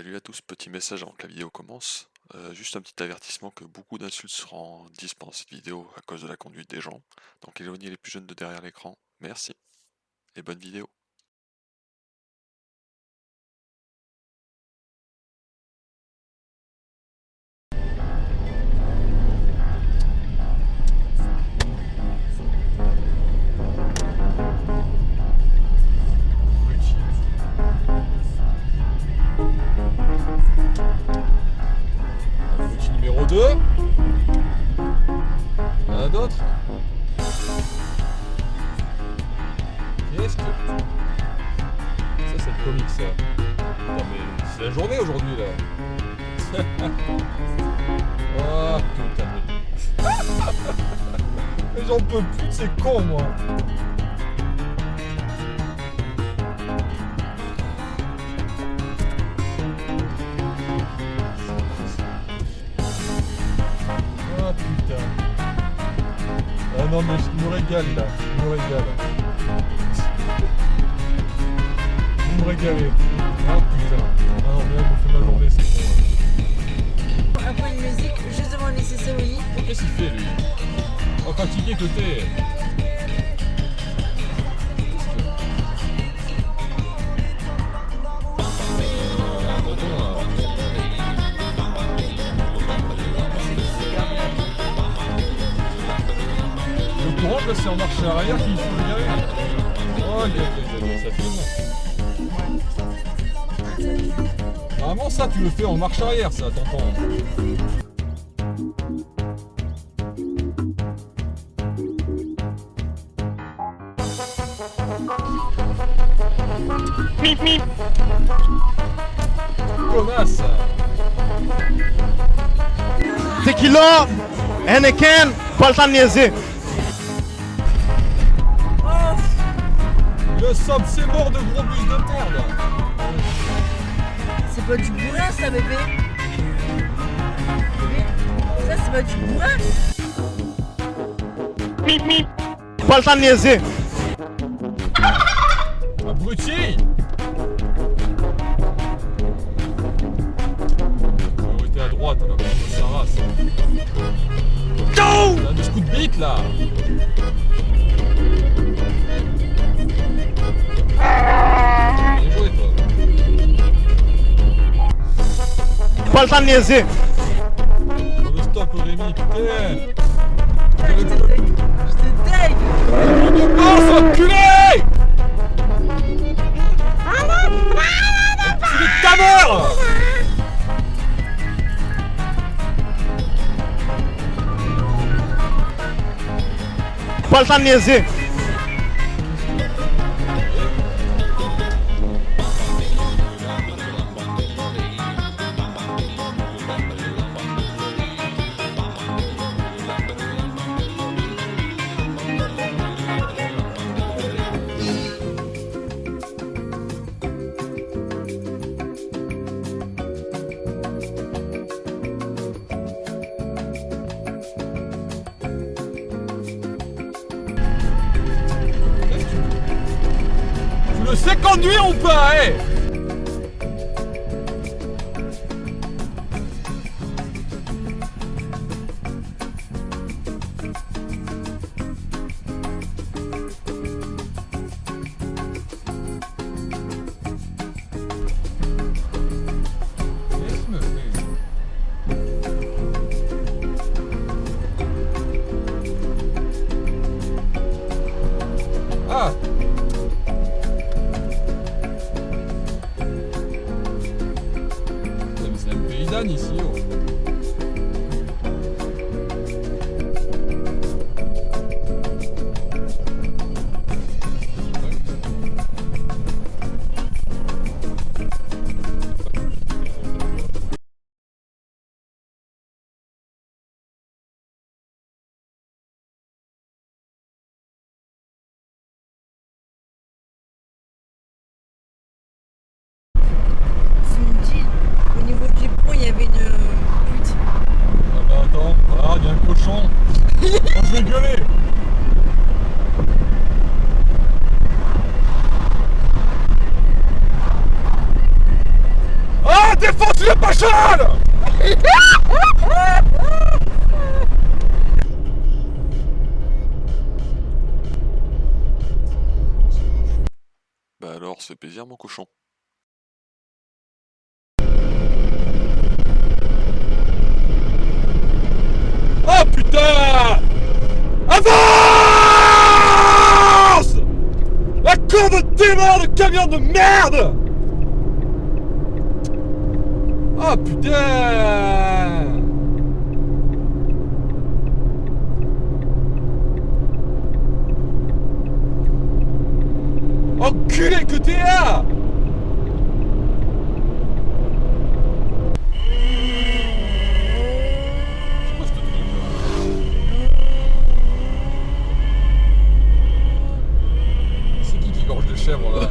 Salut à tous, petit message avant que la vidéo commence. Juste un petit avertissement que beaucoup d'insultes seront dites pendant cette vidéo à cause de la conduite des gens. Donc éloignez les plus jeunes de derrière l'écran. Merci et bonne vidéo. Numéro 2. Il y en a d'autres. Qu'est-ce que... Ça c'est le comique ça. Putain mais c'est la journée aujourd'hui là. Oh putain mais... Mais j'en peux plus de ces cons moi. Ah putain. Ah non mais je me régale là, je me régale. Vous me régalez. Ah putain. Ah non mais là vous faites ma journée, c'est con. Un point de musique juste devant le lycée Saouli. Qu'est-ce qu'il fait lui? Oh fatigué que t'es. Là c'est en marche arrière qu'il faut le garer. Oh ça filme. Normalement ça tu le fais en marche arrière ça, t'entends. Connasse. Tequila, Henneken, pas le temps de niaiser. Le somme c'est mort de gros bus de merde. C'est pas du bourrin ça bébé. Ça c'est pas du bourrin. Pas le temps de niaiser. Abruti. Priorité à droite, là, sa race. Il y a des coups de bite là. Bien joué toi. Pas le temps de niaiser. On le stop Rémi, putain. Je te deg. Oh, enculé! Enculé de ta mère! Pas le temps de niaiser. Tu le sais conduire ou pas, eh? Qu'est-ce que me fait? Ah! C'est un pays d'âne ici, oh. Tu l'as pas chale. Bah alors, c'est plaisir mon cochon. Oh putain! Avance! La con de démon de camion de merde! Oh putain! Enculé que t'es là! C'est qui gorge de chèvre là?